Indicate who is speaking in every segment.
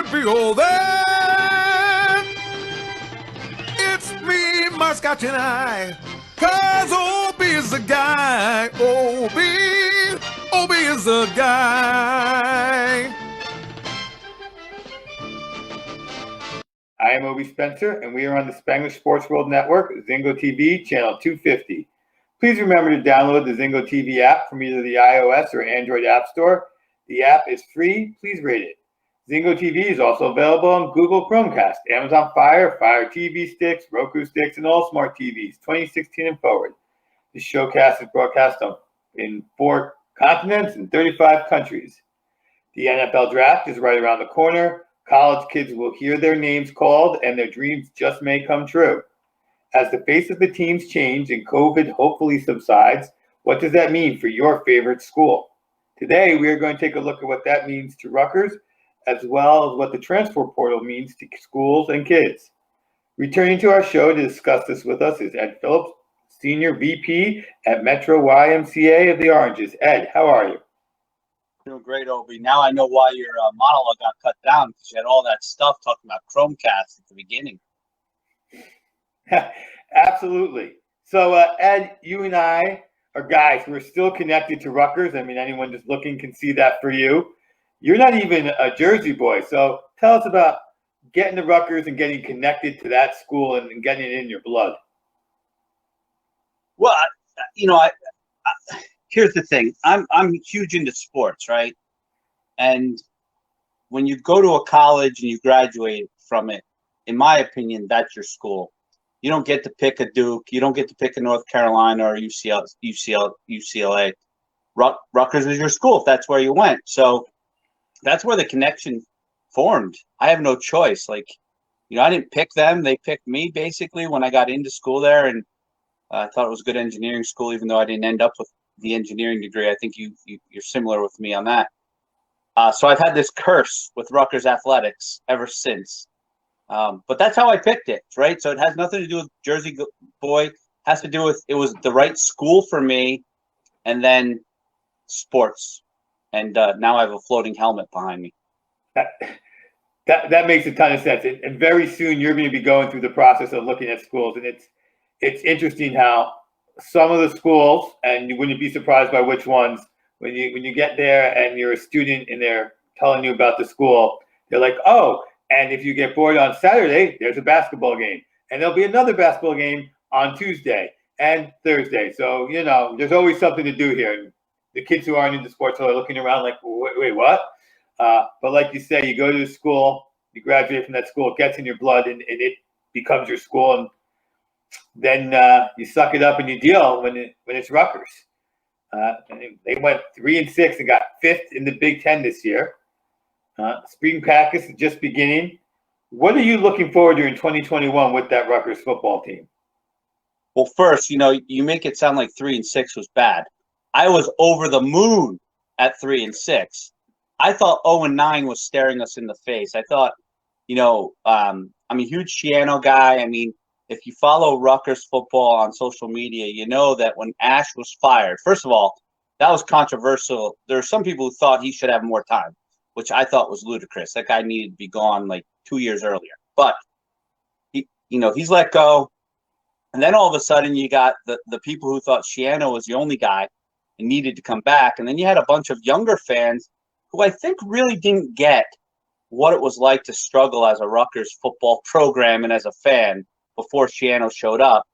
Speaker 1: feel that it's me, my Scotch and I. 'Cause Obi is the guy. Obi is the guy.
Speaker 2: I am Obi Spencer, and we are on the Spanglish Sports World Network, Zingo TV, channel 250. Please remember to download the Zingo TV app from either the iOS or Android App Store. The app is free. Please rate it. Zingo TV is also available on Google Chromecast, Amazon Fire, Fire TV sticks, Roku sticks, and all smart TVs, 2016 and forward. This showcast is broadcast in 4 continents and 35 countries. The NFL Draft is right around the corner. College kids will hear their names called, and their dreams just may come true. As the face of the teams change and COVID hopefully subsides, what does that mean for your favorite school? Today, we are going to take a look at what that means to Rutgers, as well as what the transfer portal means to schools and kids. Returning to our show to discuss this with us is Ed Phillips, Senior VP at Metro YMCA of the Oranges. Ed, how are you?
Speaker 3: Doing great, Obi. Now I know why your monologue got cut down, because you had all that stuff talking about Chromecast at the beginning.
Speaker 2: Absolutely. So, Ed, you and I are guys who are still connected to Rutgers. I mean, anyone just looking can see that for you. You're not even a Jersey boy. So tell us about getting to Rutgers and getting connected to that school and getting it in your blood.
Speaker 3: Well, here's the thing. I'm huge into sports, right? And when you go to a college and you graduate from it, in my opinion, that's your school. You don't get to pick a Duke. You don't get to pick a North Carolina or UCLA. Rutgers is your school if that's where you went. So that's where the connection formed. I have no choice. I didn't pick them. They picked me basically when I got into school there, and I thought it was a good engineering school, even though I didn't end up with the engineering degree. I think you're similar with me on that. So I've had this curse with Rutgers athletics ever since. But that's how I picked it, right? So it has nothing to do with Jersey boy. It has to do with it was the right school for me, and then sports. And now I have a floating helmet behind me.
Speaker 2: That makes a ton of sense. And very soon you're going to be going through the process of looking at schools. And it's interesting how some of the schools, and you wouldn't be surprised by which ones, when you get there and you're a student and they're telling you about the school, they're like, oh, and if you get bored on Saturday, there's a basketball game. And there'll be another basketball game on Tuesday and Thursday. So, there's always something to do here. And the kids who aren't into sports are looking around like, wait, what? But like you say, you go to the school, you graduate from that school, it gets in your blood, and it becomes your school. And then you suck it up and you deal when it's Rutgers. And they went 3-6 and got 5th in the Big Ten this year. Spring practice is just beginning. What are you looking forward to in 2021 with that Rutgers football team?
Speaker 3: Well, first, you make it sound like 3-6 was bad. I was over the moon at 3-6. I thought 0-9 was staring us in the face. I thought, I'm a huge Schiano guy. I mean, if you follow Rutgers football on social media, you know that when Ash was fired, first of all, that was controversial. There are some people who thought he should have more time, which I thought was ludicrous. That guy needed to be gone like 2 years earlier. But he's let go. And then all of a sudden you got the people who thought Schiano was the only guy and needed to come back. And then you had a bunch of younger fans who I think really didn't get what it was like to struggle as a Rutgers football program and as a fan before Schiano showed up.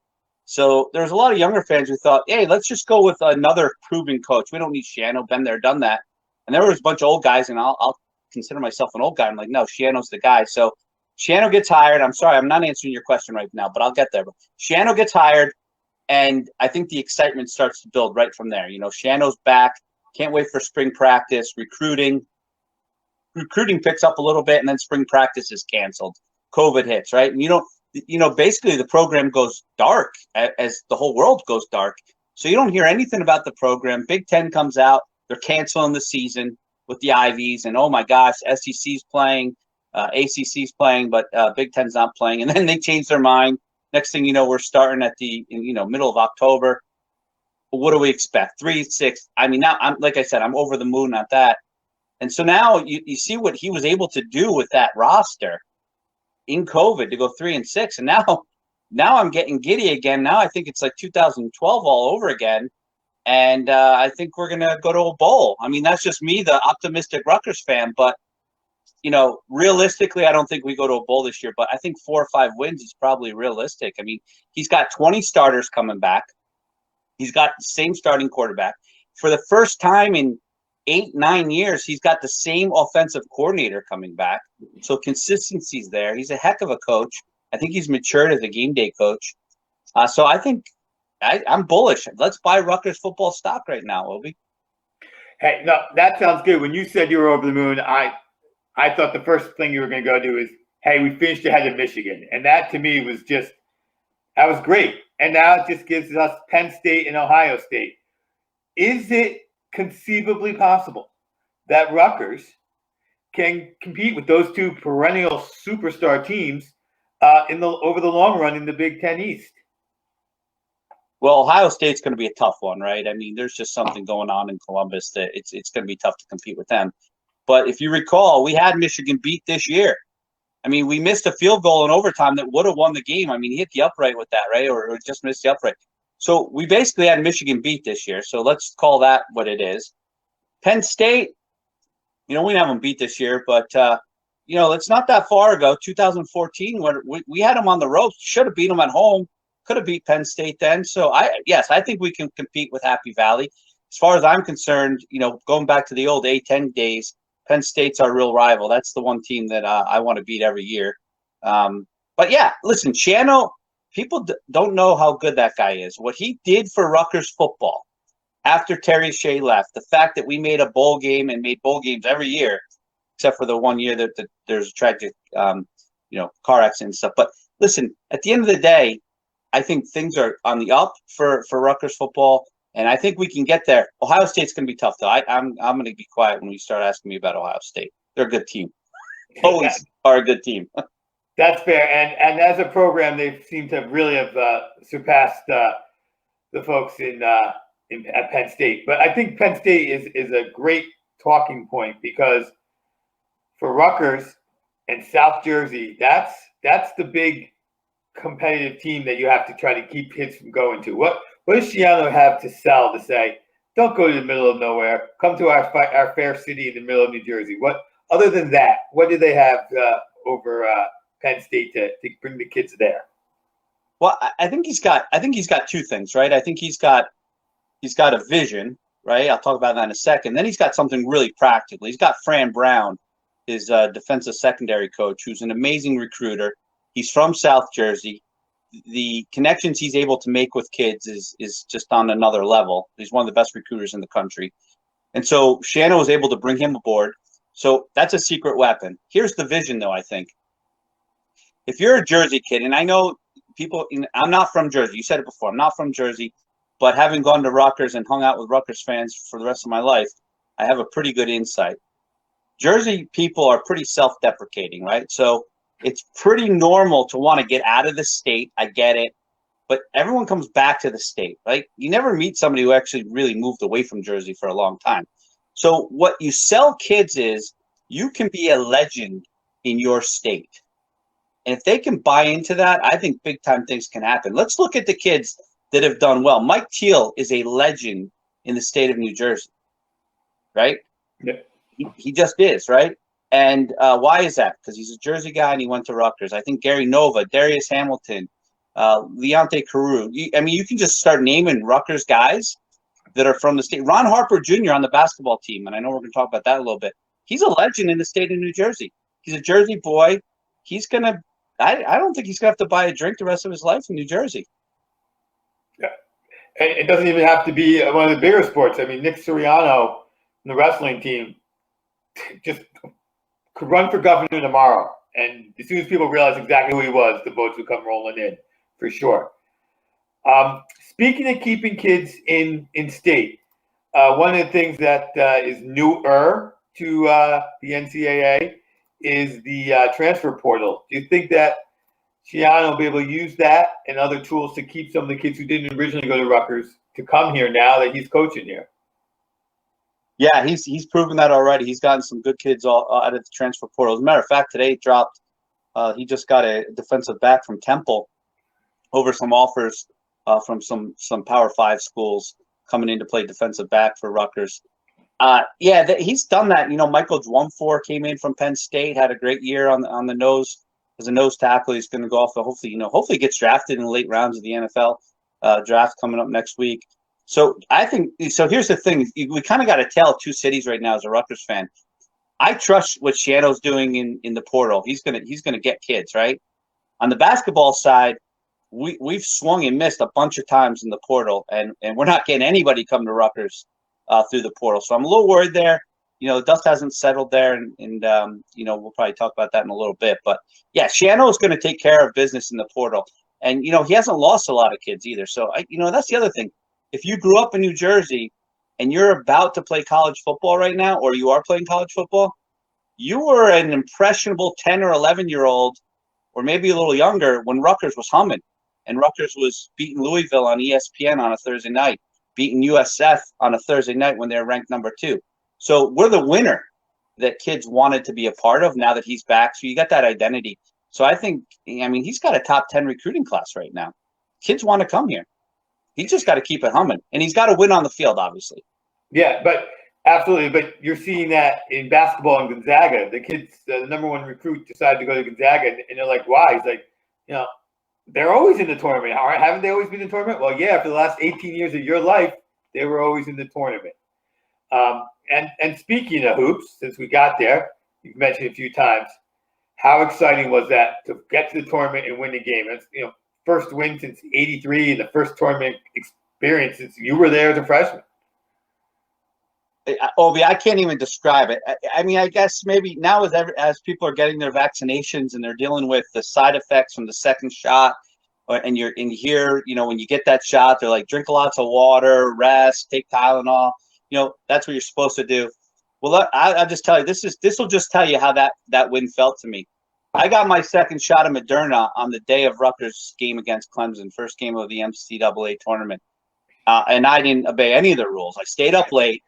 Speaker 3: So there's a lot of younger fans who thought, hey, let's just go with another proven coach. We don't need Schiano. Been there, done that. And there was a bunch of old guys, and I'll consider myself an old guy. I'm like, no, Schiano's the guy. So Schiano gets hired. I'm sorry, I'm not answering your question right now, but I'll get there. But Schiano gets hired, and I think the excitement starts to build right from there. Schiano's back. Can't wait for spring practice. Recruiting picks up a little bit, and then spring practice is canceled. COVID hits, right? And basically the program goes dark as the whole world goes dark. So you don't hear anything about the program. Big Ten comes out. They're canceling the season with the Ivies, and oh my gosh, SEC's playing, ACC's playing, but Big Ten's not playing. And then they change their mind. Next thing you know, we're starting at the middle of October. What do we expect? 3-6. I mean, now I'm over the moon at that. And so now you see what he was able to do with that roster in COVID to go 3-6. And now I'm getting giddy again. Now I think it's like 2012 all over again. And I think we're going to go to a bowl. I mean, that's just me, the optimistic Rutgers fan. But, realistically, I don't think we go to a bowl this year. But I think 4 or 5 wins is probably realistic. I mean, he's got 20 starters coming back. He's got the same starting quarterback. For the first time in 8-9 years, he's got the same offensive coordinator coming back. So consistency's there. He's a heck of a coach. I think he's matured as a game day coach. So I think I'm bullish. Let's buy Rutgers football stock right now, Obi.
Speaker 2: Hey, no, that sounds good. When you said you were over the moon, I thought the first thing you were going to go do is, hey, we finished ahead of Michigan. And that to me was that was great. And now it just gives us Penn State and Ohio State. Is it conceivably possible that Rutgers can compete with those two perennial superstar teams over the long run in the Big Ten East?
Speaker 3: Well, Ohio State's going to be a tough one, right? I mean, there's just something going on in Columbus that it's going to be tough to compete with them. But if you recall, we had Michigan beat this year. I mean, we missed a field goal in overtime that would have won the game. I mean, he hit the upright with that, right? Or just missed the upright. So we basically had Michigan beat this year. So let's call that what it is. Penn State, we didn't have them beat this year, but, it's not that far ago, 2014, where we had them on the ropes. Should have beat them at home. Could have beat Penn State then. So, I think we can compete with Happy Valley. As far as I'm concerned, going back to the old A-10 days, Penn State's our real rival. That's the one team that I want to beat every year. But, yeah, listen, Schiano, people don't know how good that guy is. What he did for Rutgers football after Terry Shea left, the fact that we made a bowl game and made bowl games every year, except for the one year that there's a tragic, car accident and stuff. But, listen, at the end of the day, I think things are on the up for Rutgers football, and I think we can get there. Ohio State's going to be tough, though. I'm going to be quiet when you start asking me about Ohio State. They're a good team. Always are a good team.
Speaker 2: That's fair. And as a program, they seem to really have surpassed the folks at Penn State. But I think Penn State is a great talking point because for Rutgers and South Jersey, that's the big competitive team that you have to try to keep kids from going to. What does Schiano have to sell to say, don't go to the middle of nowhere, come to our fair city in the middle of New Jersey? What other than that, what do they have over Penn State to bring the kids there?
Speaker 3: Well, I think he's got two things, right? I think he's got a vision, right? I'll talk about that in a second. Then he's got something really practical. He's got Fran Brown, his defensive secondary coach, who's an amazing recruiter. He's from South Jersey. The connections he's able to make with kids is just on another level. He's one of the best recruiters in the country. And so Schiano was able to bring him aboard. So that's a secret weapon. Here's the vision, though, I think. If you're a Jersey kid, and I know people, I'm not from Jersey. You said it before. I'm not from Jersey. But having gone to Rutgers and hung out with Rutgers fans for the rest of my life, I have a pretty good insight. Jersey people are pretty self-deprecating, right? So it's pretty normal to want to get out of the state. I get it. But everyone comes back to the state, right? You never meet somebody who actually really moved away from Jersey for a long time. So what you sell kids is you can be a legend in your state. And if they can buy into that, I think big-time things can happen. Let's look at the kids that have done well. Mike Teal is a legend in the state of New Jersey, right?
Speaker 2: Yeah.
Speaker 3: He just is, right? And why is that? Because he's a Jersey guy and he went to Rutgers. I think Gary Nova, Darius Hamilton, Leonte Carew. You can just start naming Rutgers guys that are from the state. Ron Harper Jr. on the basketball team, and I know we're going to talk about that a little bit. He's a legend in the state of New Jersey. He's a Jersey boy. He's going to – I don't think he's going to have to buy a drink the rest of his life in New Jersey.
Speaker 2: Yeah. And it doesn't even have to be one of the bigger sports. I mean, Nick Sirianno and the wrestling team just – could run for governor tomorrow. And as soon as people realize exactly who he was, the votes would come rolling in, for sure. Speaking of keeping kids in state, one of the things that is newer to the NCAA is the transfer portal. Do you think that Schiano will be able to use that and other tools to keep some of the kids who didn't originally go to Rutgers to come here now that he's coaching here?
Speaker 3: Yeah, he's proven that already. He's gotten some good kids all out of the transfer portal. As a matter of fact, today dropped. He just got a defensive back from Temple over some offers from some Power 5 schools coming in to play defensive back for Rutgers. He's done that. Michael Dwumfor came in from Penn State, had a great year on the nose as a nose tackle. He's going to go off. Hopefully gets drafted in the late rounds of the NFL draft coming up next week. So I think so. Here's the thing: we kind of got to tell two cities right now as a Rutgers fan. I trust what Schiano's doing in the portal. He's gonna get kids right. On the basketball side, we've swung and missed a bunch of times in the portal, and we're not getting anybody come to Rutgers through the portal. So I'm a little worried there. The dust hasn't settled there, and we'll probably talk about that in a little bit. But yeah, Schiano is going to take care of business in the portal, and he hasn't lost a lot of kids either. So that's the other thing. If you grew up in New Jersey and you're about to play college football right now, or you are playing college football, you were an impressionable 10 or 11-year-old, or maybe a little younger, when Rutgers was humming, and Rutgers was beating Louisville on ESPN on a Thursday night, beating USF on a Thursday night when they're ranked number 2. So we're the winner that kids wanted to be a part of now that he's back. So you got that identity. So I think, he's got a top 10 recruiting class right now. Kids want to come here. He's just got to keep it humming, and he's got to win on the field, obviously.
Speaker 2: Yeah, but absolutely. But you're seeing that in basketball in Gonzaga. The kids, the number 1 recruit, decided to go to Gonzaga, and they're like, "Why?" He's like, they're always in the tournament. All right, haven't they always been in the tournament? Well, yeah. For the last 18 years of your life, they were always in the tournament. And speaking of hoops, since we got there, you've mentioned a few times, how exciting was that to get to the tournament and win the game? It's first win since '83, and the first tournament experience since you were there as a freshman.
Speaker 3: Obi, I can't even describe it. I guess maybe now as people are getting their vaccinations and they're dealing with the side effects from the second shot, and you're in here, when you get that shot, they're like, drink lots of water, rest, take Tylenol. That's what you're supposed to do. Well, I'll just tell you, this will just tell you how that win felt to me. I got my second shot of Moderna on the day of Rutgers' game against Clemson, first game of the NCAA tournament. And I didn't obey any of the rules. I stayed up late.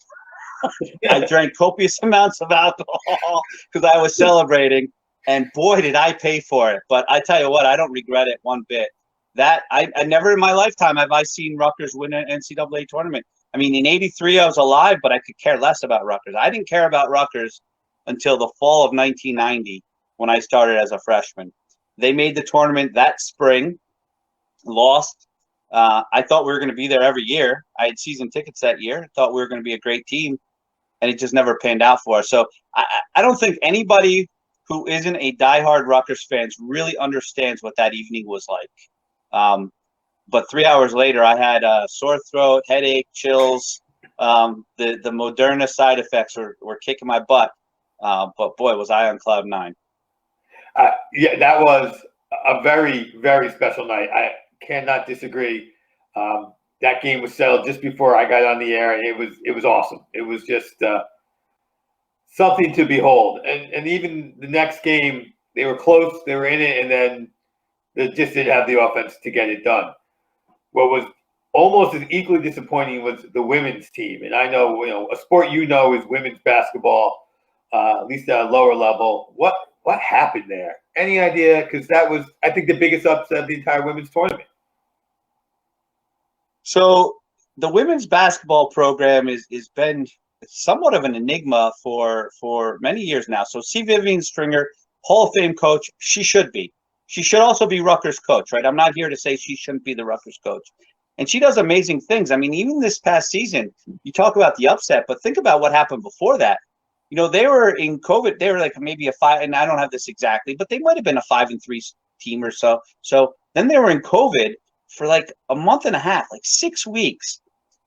Speaker 3: I drank copious amounts of alcohol because I was celebrating. And boy, did I pay for it. But I tell you what, I don't regret it one bit. I never in my lifetime have I seen Rutgers win an NCAA tournament. In '83, I was alive, but I could care less about Rutgers. I didn't care about Rutgers until the fall of 1990. When I started as a freshman. They made the tournament that spring, lost. I thought we were going to be there every year. I had season tickets that year, thought we were going to be a great team, and it just never panned out for us. So I don't think anybody who isn't a diehard Rutgers fan really understands what that evening was like. But 3 hours later, I had a sore throat, headache, chills. The Moderna side effects were kicking my butt. But boy, was I on cloud 9.
Speaker 2: Yeah, that was a very, very special night. I cannot disagree. That game was settled just before I got on the air. It was awesome. It was just something to behold. And even the next game, they were close. They were in it, and then they just didn't have the offense to get it done. What was almost as equally disappointing was the women's team. And I know, a sport is women's basketball, at least at a lower level. What happened there? Any idea? Because that was, I think, the biggest upset of the entire women's tournament.
Speaker 3: So the women's basketball program is been somewhat of an enigma for many years now. So C. Vivian Stringer, Hall of Fame coach, she should be. She should also be Rutgers coach, right? I'm not here to say she shouldn't be the Rutgers coach. And she does amazing things. Even this past season, you talk about the upset, but think about what happened before that. They were in COVID. They were like maybe a 5, and I don't have this exactly, but they might have been a 5-3 team or so. So then they were in COVID for like a month and a half, like 6 weeks,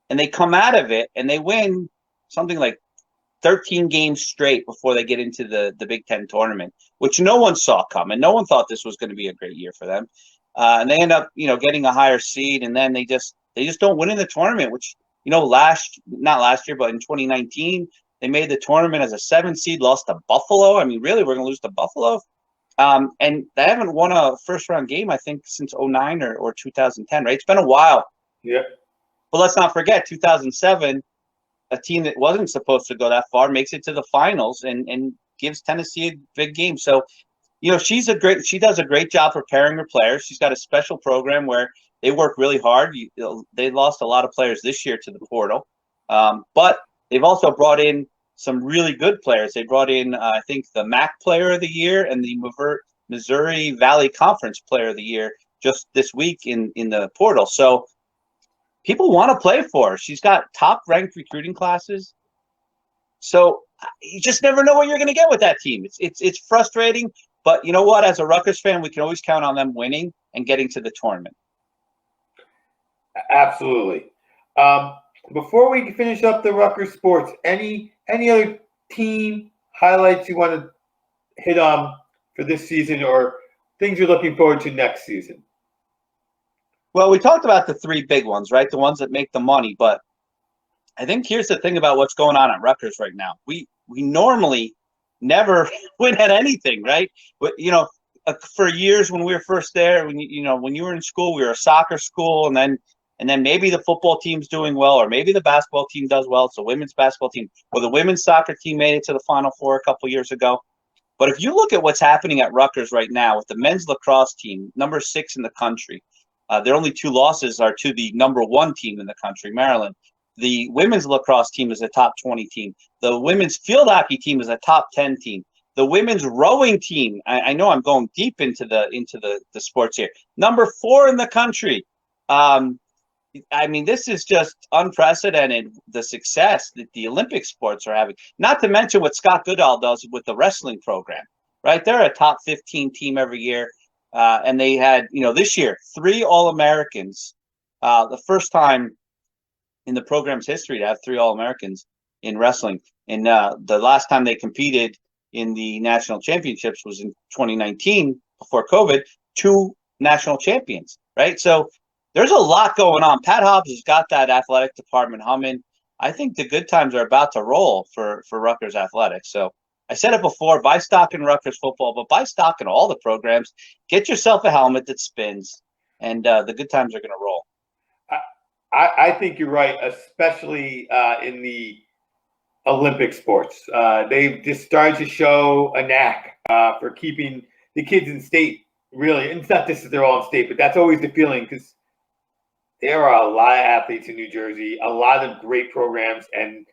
Speaker 3: and they come out of it and they win something like 13 games straight before they get into the Big Ten tournament, which no one saw coming. No one thought this was going to be a great year for them, and they end up getting a higher seed, and then they just don't win in the tournament. Which not last year, but in 2019. They made the tournament as a 7 seed, lost to Buffalo. Really, we're going to lose to Buffalo. And they haven't won a first-round game, I think, since 2009 or 2010, right? It's been a while.
Speaker 2: Yeah.
Speaker 3: But let's not forget, 2007, a team that wasn't supposed to go that far makes it to the finals and gives Tennessee a big game. So, she does a great job preparing her players. She's got a special program where they work really hard. They lost a lot of players this year to the portal, but they've also brought in some really good players. They brought in, I think, the MAC Player of the Year and the Missouri Valley Conference Player of the Year just this week in the portal. So people want to play for her. She's got top-ranked recruiting classes. So you just never know what you're going to get with that team. It's frustrating, but you know what? As a Rutgers fan, we can always count on them winning and getting to the tournament.
Speaker 2: Absolutely. Before we finish up the Rutgers sports, any other team highlights you want to hit on for this season or things you're looking forward to next season?
Speaker 3: Well, we talked about the three big ones, right? The ones that make the money. But I think here's the thing about what's going on at Rutgers right now. We normally never win at anything, right? But, for years when we were first there, when you were in school, we were a soccer school, and then maybe the football team's doing well, or maybe the basketball team does well. It's the women's basketball team, or the women's soccer team made it to the Final Four a couple years ago. But if you look at what's happening at Rutgers right now with the men's lacrosse team, number 6 in the country, their only 2 losses are to the number 1 team in the country, Maryland. The women's lacrosse team is a top 20 team. The women's field hockey team is a top 10 team. The women's rowing team, I know I'm going deep into the sports here, number 4 in the country. This is just unprecedented, the success that the Olympic sports are having. Not to mention what Scott Goodall does with the wrestling program, right? They're a top 15 team every year. And they had, this year, 3 All-Americans, the first time in the program's history to have 3 All-Americans in wrestling. And the last time they competed in the national championships was in 2019, before COVID, 2 national champions, right? So there's a lot going on. Pat Hobbs has got that athletic department humming. I think the good times are about to roll for Rutgers athletics. So I said it before, buy stock in Rutgers football, but buy stock in all the programs. Get yourself a helmet that spins, and the good times are going to roll.
Speaker 2: I think you're right, especially in the Olympic sports. They've just started to show a knack for keeping the kids in state, really. And it's not just that they're all in state, but that's always the feeling, because there are a lot of athletes in New Jersey, a lot of great programs, and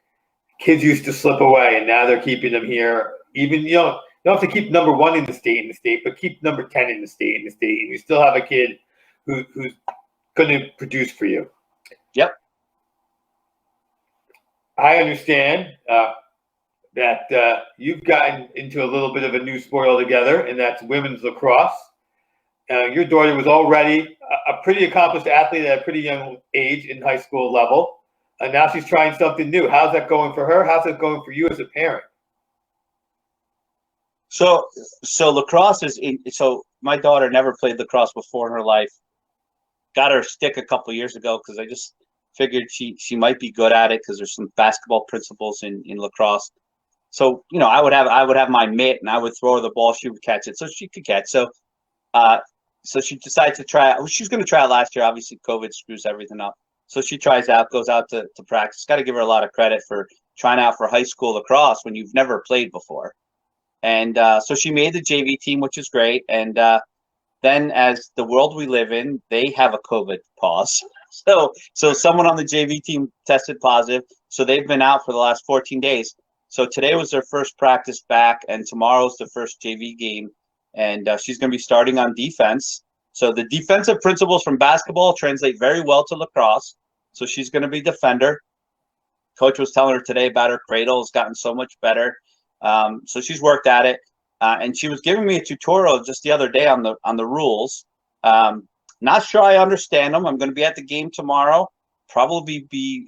Speaker 2: kids used to slip away, and now they're keeping them here. Even, you don't have to keep number 1 in the state, but keep number 10 in the state, and you still have a kid who's going to produce for you.
Speaker 3: Yep.
Speaker 2: I understand that you've gotten into a little bit of a new sport altogether, and that's women's lacrosse. Your daughter was already a pretty accomplished athlete at a pretty young age in high school level. And now she's trying something new. How's that going for her? How's it going for you as a parent?
Speaker 3: So lacrosse so my daughter never played lacrosse before in her life. Got her stick a couple years ago because I just figured she might be good at it, because there's some basketball principles in lacrosse. So, I would have my mitt, and I would throw her the ball, she would catch it, so she could catch. So she decides to try out. She was going to try it last year. Obviously, COVID screws everything up. So she tries out, goes out to practice. Got to give her a lot of credit for trying out for high school lacrosse when you've never played before. And so she made the JV team, which is great. And then, as the world we live in, they have a COVID pause. So someone on the JV team tested positive. So they've been out for the last 14 days. So today was their first practice back, and tomorrow's the first JV game. And she's going to be starting on defense. So the defensive principles from basketball translate very well to lacrosse. So she's going to be defender. Coach was telling her today about her cradle. It's gotten so much better. So she's worked at it. And she was giving me a tutorial just the other day on the rules. Not sure I understand them. I'm going to be at the game tomorrow. Probably be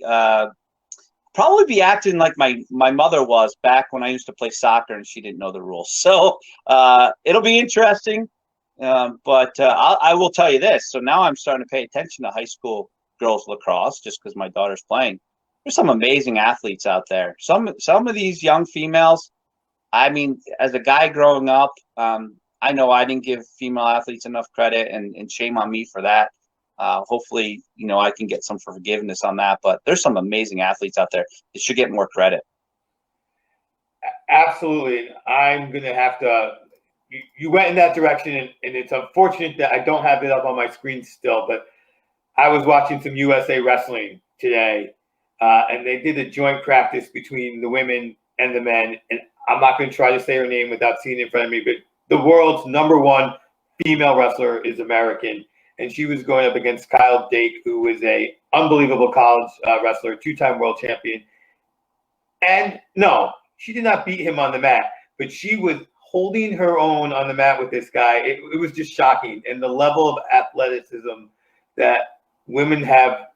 Speaker 3: acting like my mother was back when I used to play soccer and she didn't know the rules. So it'll be interesting. But I will tell you this. So now I'm starting to pay attention to high school girls lacrosse just because my daughter's playing. There's some amazing athletes out there. Some of these young females, as a guy growing up, I know I didn't give female athletes enough credit, and shame on me for that. Hopefully, I can get some forgiveness on that. But there's some amazing athletes out there that should get more credit.
Speaker 2: Absolutely. I'm going to have to. You went in that direction, and it's unfortunate that I don't have it up on my screen still, but I was watching some USA Wrestling today, and they did a joint practice between the women and the men. And I'm not going to try to say her name without seeing it in front of me, but the world's #1 female wrestler is American, and she was going up against Kyle Dake, who is a unbelievable college wrestler, 2-time world champion. And no, she did not beat him on the mat, but she was holding her own on the mat with this guy. It was just shocking. And the level of athleticism that women have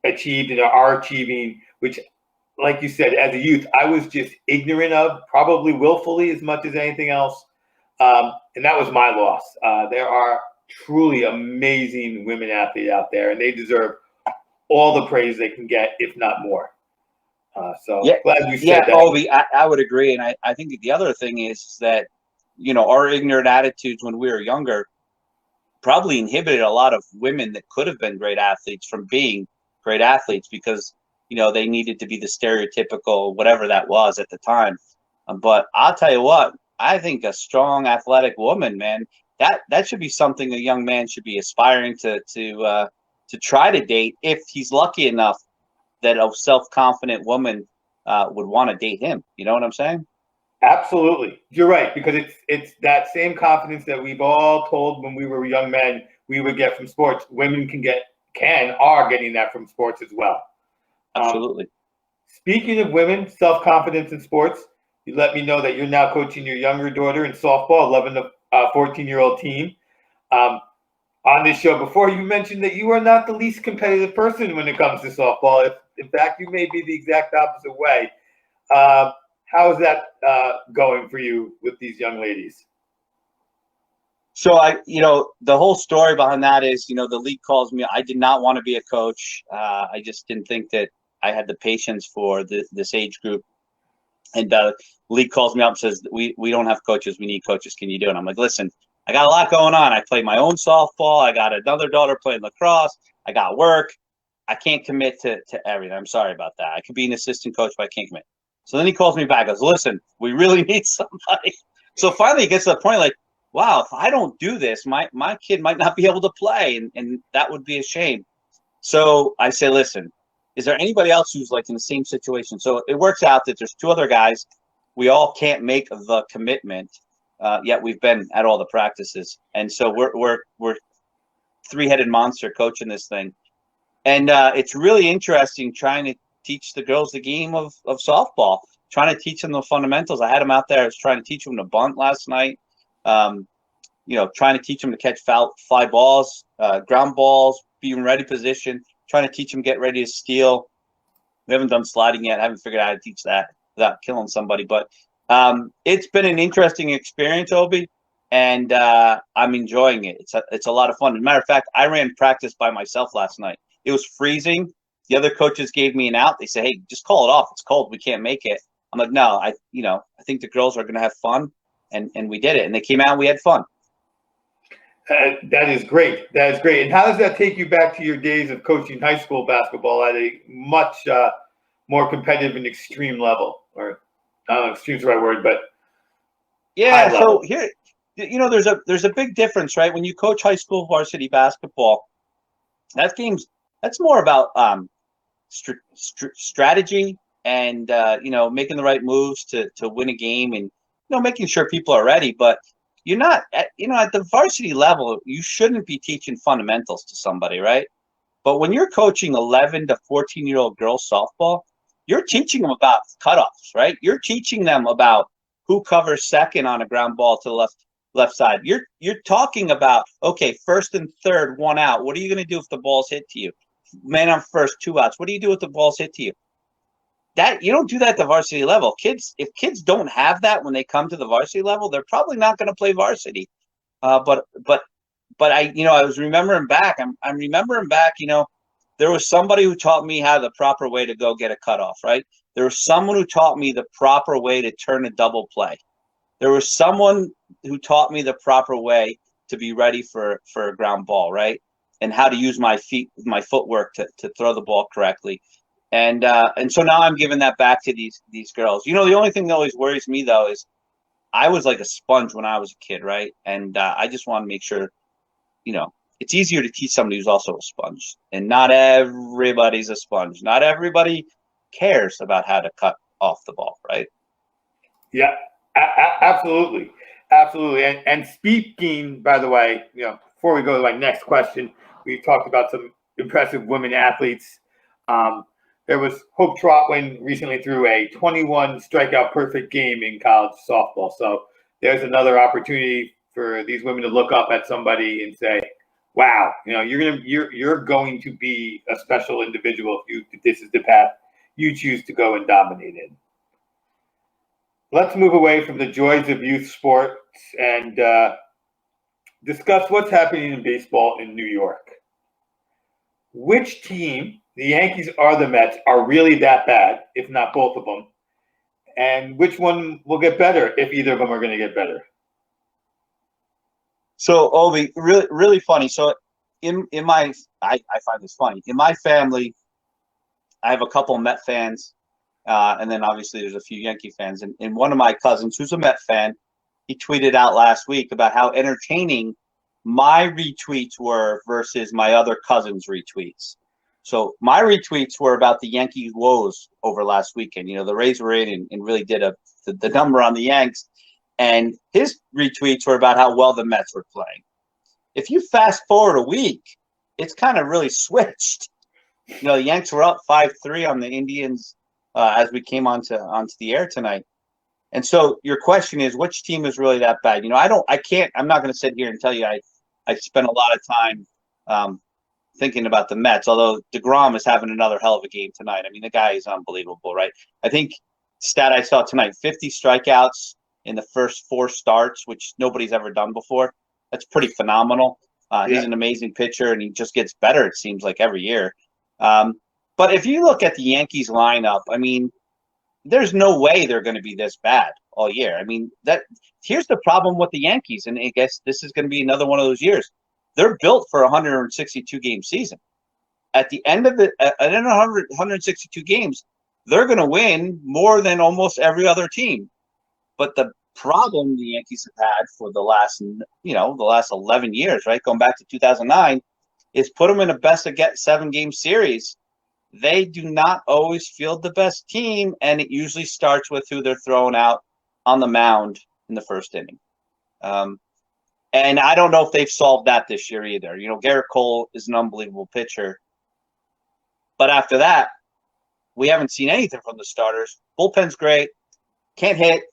Speaker 2: achieved and are achieving, which, like you said, as a youth, I was just ignorant of, probably willfully as much as anything else. And that was my loss. There are truly amazing women athletes out there, and they deserve all the praise they can get, if not more. Glad you said that.
Speaker 3: Obi, I would agree. And I think the other thing is that, our ignorant attitudes when we were younger probably inhibited a lot of women that could have been great athletes from being great athletes because, they needed to be the stereotypical whatever that was at the time. But I'll tell you what, I think a strong athletic woman, man, that should be something a young man should be aspiring to try to date if he's lucky enough that a self-confident woman would want to date him. You know what I'm saying?
Speaker 2: Absolutely. You're right, because it's that same confidence that we've all told when we were young men we would get from sports. Women are getting that from sports as well.
Speaker 3: Absolutely.
Speaker 2: Speaking of women, self-confidence in sports, you let me know that you're now coaching your younger daughter in softball, 11 to 14-year-old team. On this show before, you mentioned that you are not the least competitive person when it comes to softball. In fact, you may be the exact opposite way. How is that going for you with these young ladies?
Speaker 3: So the whole story behind that is, the league calls me. I did not want to be a coach. I just didn't think that I had the patience for this age group. And the league calls me up and says, we don't have coaches. We need coaches. Can you do it? I'm like, listen, I got a lot going on. I play my own softball. I got another daughter playing lacrosse. I got work. I can't commit to everything. I'm sorry about that. I could be an assistant coach, but I can't commit. So then he calls me back. Goes, listen, we really need somebody. So finally it gets to the point like, wow, if I don't do this, my kid might not be able to play, and that would be a shame. So I say, listen, is there anybody else who's like in the same situation? So it works out that there's 2 other guys. We all can't make the commitment. Yet we've been at all the practices, and so we're 3-headed monster coaching this thing, and it's really interesting trying to teach the girls the game of softball, trying to teach them the fundamentals. I had them out there. I was trying to teach them to bunt last night. Trying to teach them to catch fly balls, ground balls, be in ready position. Trying to teach them get ready to steal. We haven't done sliding yet. I haven't figured out how to teach that without killing somebody, but. It's been an interesting experience, Obi, and I'm enjoying it. It's a lot of fun. As a matter of fact, I ran practice by myself last night. It was freezing. The other coaches gave me an out. They said, "Hey, just call it off. It's cold. We can't make it." I'm like, "No, I think the girls are going to have fun," and we did it. And they came out. And we had fun.
Speaker 2: That is great. That is great. And how does that take you back to your days of coaching high school basketball at a much more competitive and extreme level? Or I don't know, extreme's the right word, but
Speaker 3: yeah. So here, there's a big difference, right? When you coach high school varsity basketball, that's more about strategy and making the right moves to win a game and making sure people are ready. But you're not at the varsity level, you shouldn't be teaching fundamentals to somebody, right? But when you're coaching 11 to 14-year-old girls softball, you're teaching them about cutoffs, right? You're teaching them about who covers second on a ground ball to the left side. You're talking about, okay, first and third, 1 out. What are you going to do if the ball's hit to you? Man on first, 2 outs. What do you do if the ball's hit to you? That you don't do that at the varsity level. If kids don't have that when they come to the varsity level, they're probably not going to play varsity. But I was remembering back. I'm remembering back. There was somebody who taught me how the proper way to go get a cutoff, right? There was someone who taught me the proper way to turn a double play. There was someone who taught me the proper way to be ready for a ground ball, right? and how to use my feet, my footwork to throw the ball correctly. And so now I'm giving that back to these girls. The only thing that always worries me though is I was like a sponge when I was a kid, right? And I just want to make sure, it's easier to teach somebody who's also a sponge. And not everybody's a sponge. Not everybody cares about how to cut off the ball, right?
Speaker 2: Yeah, absolutely. Absolutely. And speaking, by the way, before we go to my next question, we talked about some impressive women athletes. There was Hope Trotwin recently threw a 21 strikeout perfect game in college softball. So there's another opportunity for these women to look up at somebody and say, wow, you're going to be a special individual if this is the path you choose to go and dominate in. Let's move away from the joys of youth sports and discuss what's happening in baseball in New York. Which team, the Yankees or the Mets, are really that bad, if not both of them? And which one will get better if either of them are going to get better?
Speaker 3: So, Obi, really, really funny. So, I find this funny. In my family, I have a couple of Met fans, and then obviously there's a few Yankee fans. And one of my cousins, who's a Met fan, he tweeted out last week about how entertaining my retweets were versus my other cousin's retweets. So my retweets were about the Yankees' woes over last weekend. The Rays were in and really did the number on the Yanks. And his retweets were about how well the Mets were playing. If you fast forward a week, it's kind of really switched. The Yanks were up 5-3 on the Indians as we came onto the air tonight. And so your question is, which team is really that bad? I'm not going to sit here and tell you I spent a lot of time thinking about the Mets, although DeGrom is having another hell of a game tonight. I mean, the guy is unbelievable, right? I think stat I saw tonight, 50 strikeouts in the first 4 starts, which nobody's ever done before. That's pretty phenomenal. He's an amazing pitcher, and he just gets better, it seems like, every year. But if you look at the Yankees lineup, I mean, there's no way they're going to be this bad all year. I mean, here's the problem with the Yankees, and I guess this is going to be another one of those years. They're built for a 162-game season. At the end of 162 games, they're going to win more than almost every other team. But the problem the Yankees have had for the last 11 years, right, going back to 2009, is put them in a best-of-7-game series. They do not always field the best team, and it usually starts with who they're throwing out on the mound in the first inning. And I don't know if they've solved that this year either. Garrett Cole is an unbelievable pitcher. But after that, we haven't seen anything from the starters. Bullpen's great, can't hit,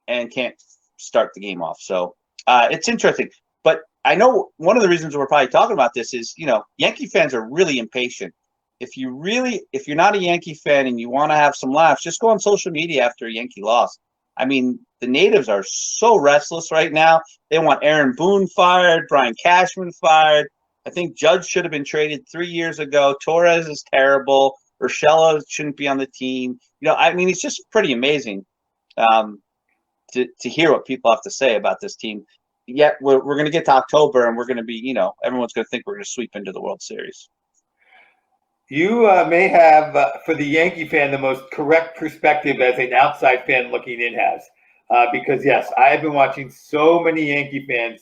Speaker 3: and can't start the game off. So it's interesting. But I know one of the reasons we're probably talking about this is, Yankee fans are really impatient. If you're not a Yankee fan and you want to have some laughs, just go on social media after a Yankee loss. I mean, the natives are so restless right now. They want Aaron Boone fired, Brian Cashman fired. I think Judge should have been traded 3 years ago. Torres is terrible. Urshela shouldn't be on the team. I mean, it's just pretty amazing to hear what people have to say about this team. Yet we're going to get to October and we're going to be, everyone's going to think we're going to sweep into the World Series.
Speaker 2: You may have, for the Yankee fan, the most correct perspective as an outside fan looking in has. Because, yes, I have been watching so many Yankee fans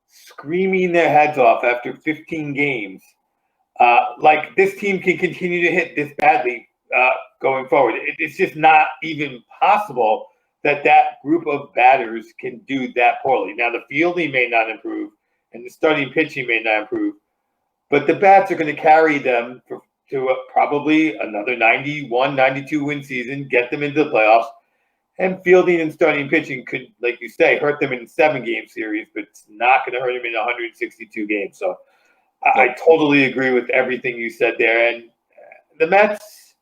Speaker 2: screaming their heads off after 15 games. Like, this team can continue to hit this badly going forward. It's just not even possible that group of batters can do that poorly. Now, the fielding may not improve, and the starting pitching may not improve, but the bats are going to carry them to probably another 91, 92-win season, get them into the playoffs, and fielding and starting pitching could, like you say, hurt them in a 7-game series, but it's not going to hurt them in 162 games. So I totally agree with everything you said there. And the Mets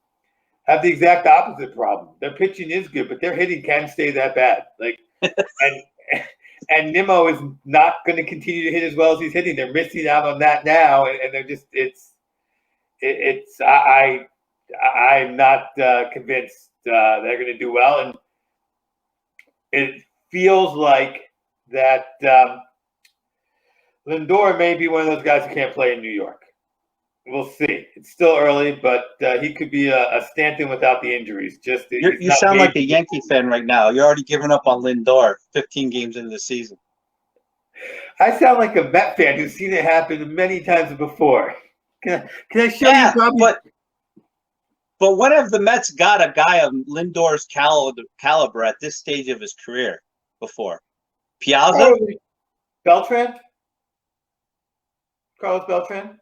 Speaker 2: have the exact opposite problem. Their pitching is good, but their hitting can't stay that bad. And Nimmo is not going to continue to hit as well as he's hitting. They're missing out on that now, and they're just I'm not convinced they're going to do well, and it feels like that Lindor may be one of those guys who can't play in New York. We'll see. It's still early, but he could be a Stanton without the injuries.
Speaker 3: You sound like a Yankee fan right now. You're already giving up on Lindor 15 games into the season.
Speaker 2: I sound like a Met fan who's seen it happen many times before. Can I show you? Probably?
Speaker 3: But when have the Mets got a guy of Lindor's caliber at this stage of his career before? Piazza?
Speaker 2: Beltran? Carlos Beltran?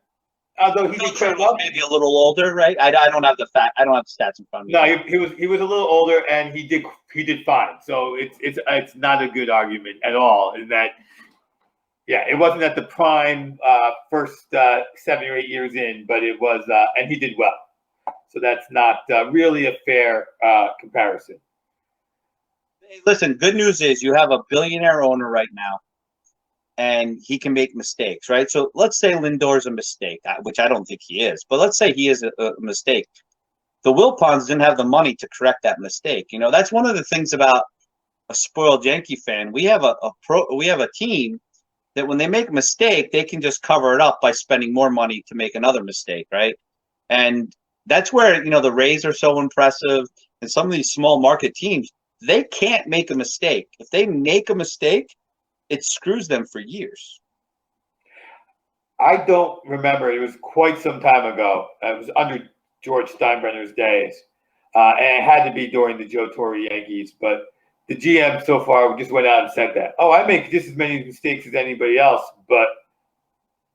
Speaker 2: Although he
Speaker 3: Beltran was maybe a little older, right? I don't have the stats in front of me.
Speaker 2: No, he was a little older, and he did fine. So it's not a good argument at all. In that, yeah, it wasn't at the prime first 7 or 8 years in, but it was, and he did well. So that's not really a fair comparison.
Speaker 3: Hey, listen, good news is you have a billionaire owner right now, and he can make mistakes, right? So let's say Lindor's a mistake, which I don't think he is, but let's say he is a mistake. The Wilpons didn't have the money to correct that mistake. You know, that's one of the things about a spoiled Yankee fan. We have a team that when they make a mistake, they can just cover it up by spending more money to make another mistake, right? And that's where, you know, the Rays are so impressive, and some of these small market teams, they can't make a mistake. If they make a mistake, it screws them for years.
Speaker 2: I don't remember. It was quite some time ago. It was under George Steinbrenner's days. And it had to be during the Joe Torre Yankees. But the GM so far just went out and said that. Oh, I make just as many mistakes as anybody else, but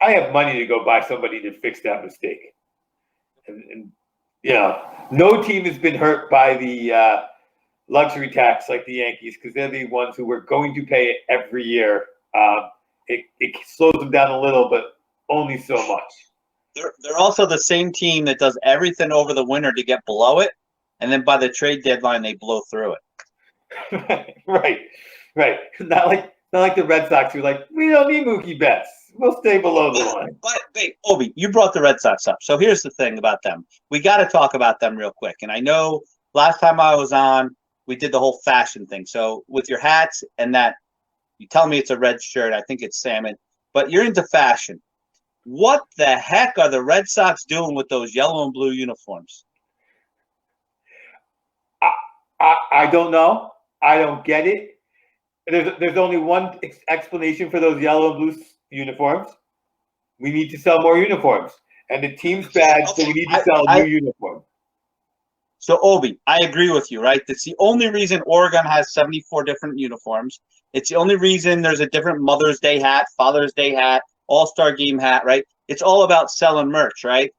Speaker 2: I have money to go buy somebody to fix that mistake. And you know, no team has been hurt by the luxury tax like the Yankees, because they're the ones who were going to pay it every year. It slows them down a little, but only so much.
Speaker 3: They're also the same team that does everything over the winter to get below it, and then by the trade deadline they blow through
Speaker 2: it. Right. Not like the Red Sox who are like, we don't need Mookie Betts. We'll stay below the line.
Speaker 3: But wait, Obi, you brought the Red Sox up. So here's the thing about them. We got to talk about them real quick. And I know last time I was on, we did the whole fashion thing. So with your hats and that, you tell me it's a red shirt. I think it's salmon. But you're into fashion. What the heck are the Red Sox doing with those yellow and blue uniforms?
Speaker 2: I don't know. I don't get it. There's only one explanation for those yellow and blue uniforms. We need to sell more uniforms. And the team's bad, so we need to sell a new uniform.
Speaker 3: So, Obi, I agree with you, right? That's the only reason Oregon has 74 different uniforms. It's the only reason there's a different Mother's Day hat, Father's Day hat, All-Star Game hat, right? It's all about selling merch, right?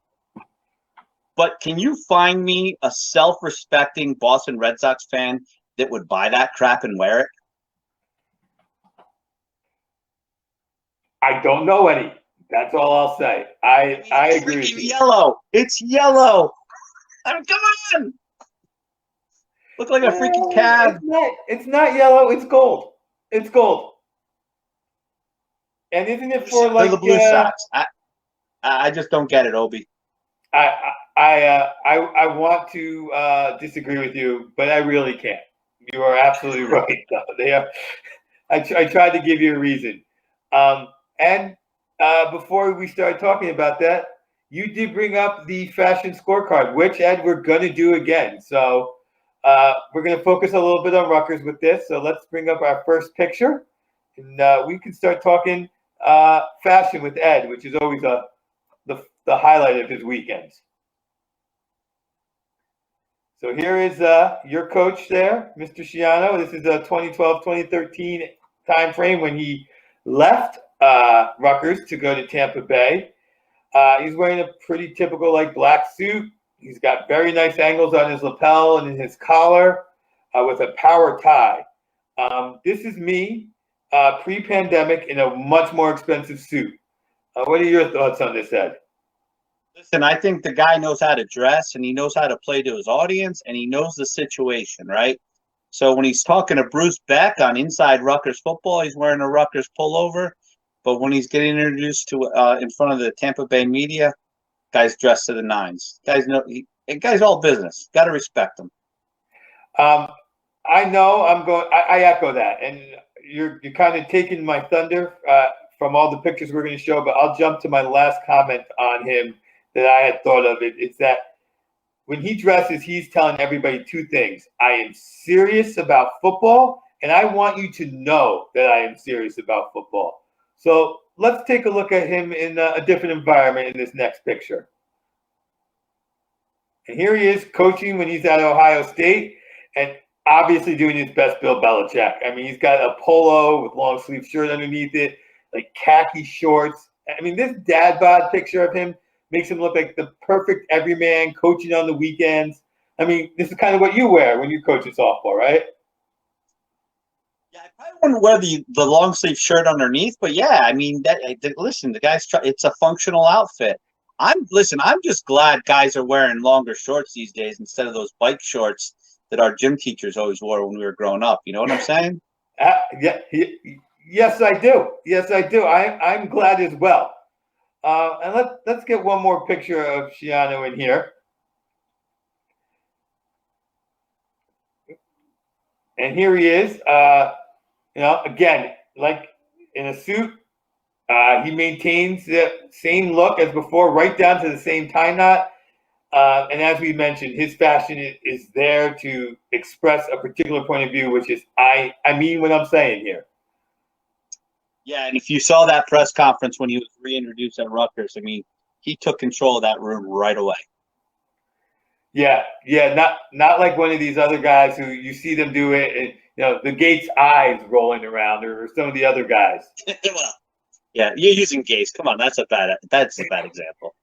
Speaker 3: But can you find me a self-respecting Boston Red Sox fan that would buy that crap and wear it?
Speaker 2: I don't know any. That's all I'll say. I agree with you.
Speaker 3: Yellow. It's yellow. I mean, come on. Look like a freaking cab.
Speaker 2: It's not yellow. It's gold. It's gold. And isn't it for like
Speaker 3: the Blue Sox? I just don't get it, Obi.
Speaker 2: I want to disagree with you, but I really can't. You are absolutely right. They are. I tried to give you a reason. And before we start talking about that, you did bring up the fashion scorecard, which, Ed, we're going to do again. So we're going to focus a little bit on Rutgers with this. So let's bring up our first picture. And we can start talking fashion with Ed, which is always the highlight of his weekends. So here is your coach there, Mr. Schiano. This is a 2012-2013 time frame when he left Rutgers to go to Tampa Bay. He's wearing a pretty typical black suit. He's got very nice angles on his lapel and in his collar with a power tie. This is me pre-pandemic in a much more expensive suit. What are your thoughts on this, Ed?
Speaker 3: Listen, I think the guy knows how to dress, and he knows how to play to his audience, and he knows the situation, right? So when he's talking to Bruce Beck on Inside Rutgers Football, he's wearing a Rutgers pullover. But when he's getting introduced to in front of the Tampa Bay media, guy's dressed to the nines. Guy's all business. Got to respect him.
Speaker 2: I know. I echo that, and you're kind of taking my thunder from all the pictures we're going to show, but I'll jump to my last comment on him that I had thought of. It's that when he dresses, he's telling everybody two things. I am serious about football, and I want you to know that I am serious about football. So let's take a look at him in a different environment in this next picture. And here he is coaching when he's at Ohio State, and obviously doing his best Bill Belichick. I mean, he's got a polo with long sleeve shirt underneath it, like khaki shorts. I mean, this dad bod picture of him makes him look like the perfect everyman coaching on the weekends. I mean, this is kind of what you wear when you coach in softball, right?
Speaker 3: Yeah, I probably wouldn't wear the long sleeve shirt underneath, but yeah, I mean, listen, the guy's it's a functional outfit. I'm just glad guys are wearing longer shorts these days instead of those bike shorts that our gym teachers always wore when we were growing up. You know what I'm saying?
Speaker 2: Yes, I do. Yes, I do. I'm glad as well. And let's get one more picture of Schiano in here. And here he is. Again, like in a suit, he maintains the same look as before, right down to the same tie knot. And as we mentioned, his fashion is there to express a particular point of view, which is I mean what I'm saying here.
Speaker 3: Yeah, and if you saw that press conference when he was reintroduced at Rutgers, I mean, he took control of that room right away. Yeah,
Speaker 2: not like one of these other guys who you see them do it, and the Gates eyes rolling around, or some of the other guys.
Speaker 3: Well, yeah, you're using Gates. Come on, that's a bad example.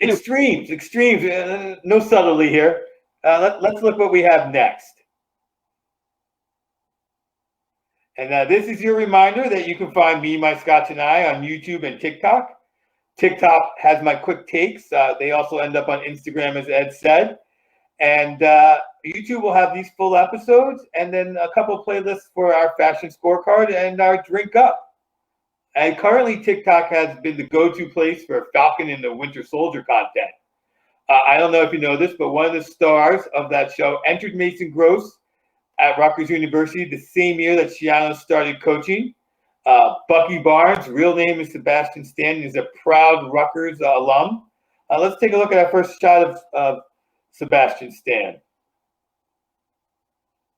Speaker 2: Extremes. No subtlety here. Let's look what we have next. And this is your reminder that you can find me, my Scotch, and I on YouTube and TikTok. TikTok has my quick takes. They also end up on Instagram, as Ed said. And YouTube will have these full episodes, and then a couple of playlists for our fashion scorecard and our drink up. And currently, TikTok has been the go-to place for Falcon and the Winter Soldier content. I don't know if you know this, but one of the stars of that show entered Mason Gross at Rutgers University the same year that Schiano started coaching. Bucky Barnes, real name is Sebastian Stan, is a proud Rutgers alum. Let's take a look at our first shot of Sebastian Stan.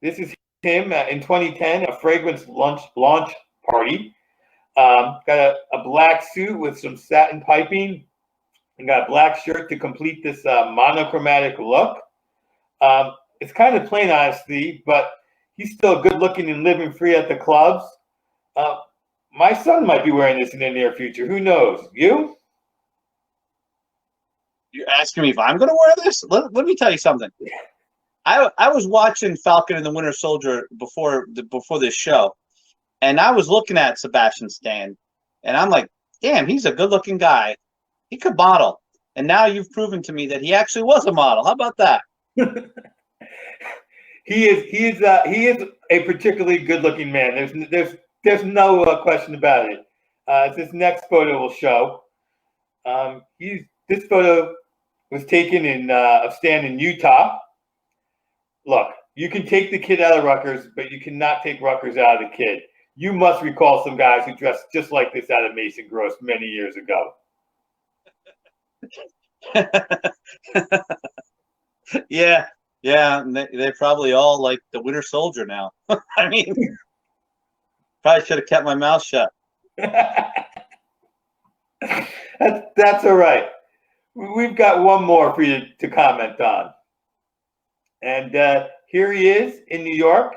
Speaker 2: This is him in 2010, a fragrance launch party. Got a black suit with some satin piping, and got a black shirt to complete this monochromatic look. It's kind of plain, honestly, but he's still good looking and living free at the clubs. My son might be wearing this in the near future. Who knows? You?
Speaker 3: You're asking me if I'm going to wear this? Let me tell you something. I was watching Falcon and the Winter Soldier before this show, and I was looking at Sebastian Stan, and I'm like, damn, he's a good-looking guy. He could model. And now you've proven to me that he actually was a model. How about that?
Speaker 2: He is a particularly good-looking man. There's no question about it. This next photo will show. This photo was taken of Stan in Utah. Look, you can take the kid out of Rutgers, but you cannot take Rutgers out of the kid. You must recall some guys who dressed just like this out of Mason Gross many years ago.
Speaker 3: Yeah, and they're probably all like the Winter Soldier now. I mean, probably should have kept my mouth shut.
Speaker 2: That's all right. We've got one more for you to comment on. And here he is in New York.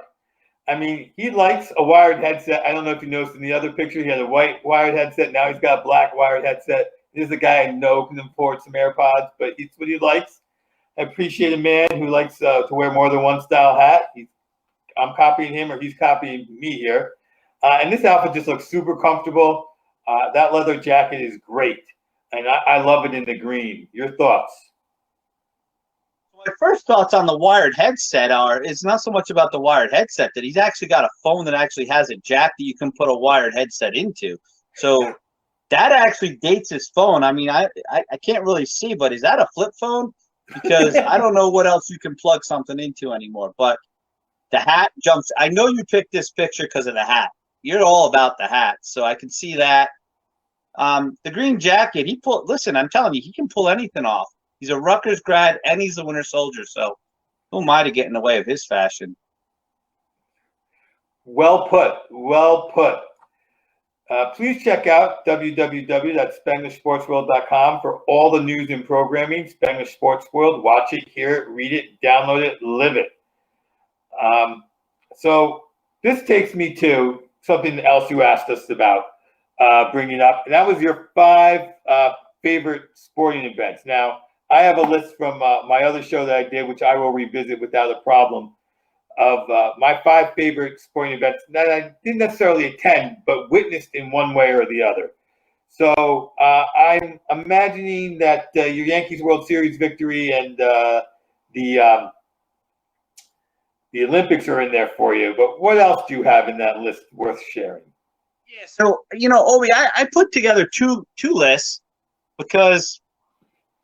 Speaker 2: I mean, he likes a wired headset. I don't know if you noticed in the other picture, he had a white wired headset. Now he's got a black wired headset. This is a guy I know can afford some AirPods, but it's what he likes. I appreciate a man who likes to wear more than one style hat. I'm copying him, or he's copying me here. And this outfit just looks super comfortable. That leather jacket is great, and I love it in the green. Your thoughts?
Speaker 3: My first thoughts on the wired headset it's not so much about the wired headset, that he's actually got a phone that actually has a jack that you can put a wired headset into. So that actually dates his phone. I mean, I can't really see, but is that a flip phone? Because I don't know what else you can plug something into anymore. But the hat jumps. I know you picked this picture because of the hat. you're all about the hat, so I can see that. The green jacket, listen, I'm telling you, he can pull anything off. He's a Rutgers grad and he's the Winter Soldier, so who am I to get in the way of his fashion?
Speaker 2: Well put. Well put. Please check out www.spanglishsportsworld.com for all the news and programming. Spanglish Sports World. Watch it, hear it, read it, download it, live it. So this takes me to something else you asked us about bringing up, and that was your 5 favorite sporting events. Now, I have a list from my other show that I did, which I will revisit without a problem, of my 5 favorite sporting events that I didn't necessarily attend, but witnessed in one way or the other. So I'm imagining that your Yankees World Series victory and the Olympics are in there for you. But what else do you have in that list worth sharing?
Speaker 3: Yeah, so, Obi, I put together two lists because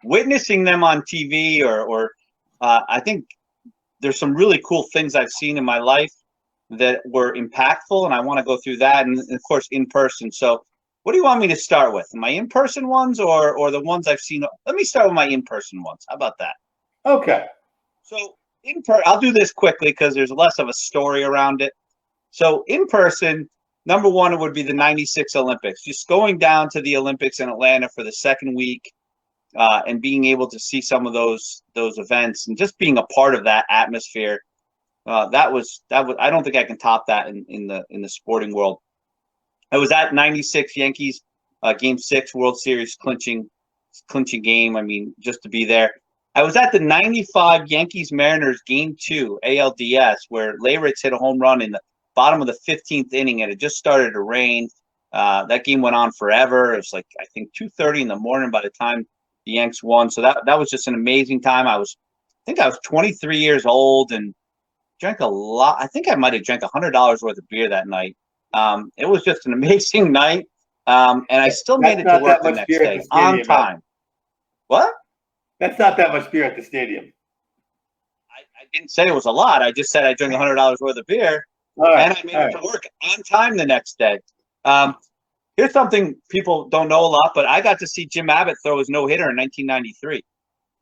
Speaker 3: witnessing them on TV or I think there's some really cool things I've seen in my life that were impactful, and I want to go through that, and of course, in person. So what do you want me to start with? My in-person ones or the ones I've seen? Let me start with my in-person ones. How about that?
Speaker 2: Okay.
Speaker 3: So I'll do this quickly because there's less of a story around it. So in person, number one, it would be the 96 Olympics. Just going down to the Olympics in Atlanta for the second week, and being able to see some of those events and just being a part of that atmosphere, that was I don't think I can top that in the sporting world. I was at 96 Yankees Game 6 World Series clinching game. I mean, just to be there. I was at the 95 Yankees Mariners Game 2 ALDS where Leyritz hit a home run in the bottom of the 15th inning, and it just started to rain. That game went on forever. It was like, I think, 2:30 in the morning by the time the Yanks won. So that was just an amazing time. I think I was 23 years old and drank a lot. I think I might have drank $100 worth of beer that night. It was just an amazing night. And I still made it to work the next day on time. What?
Speaker 2: That's not that much beer at the stadium.
Speaker 3: I didn't say it was a lot. I just said I drank $100 worth of beer, and I made it to work on time the next day. Here's something people don't know a lot, but I got to see Jim Abbott throw his no-hitter in 1993. It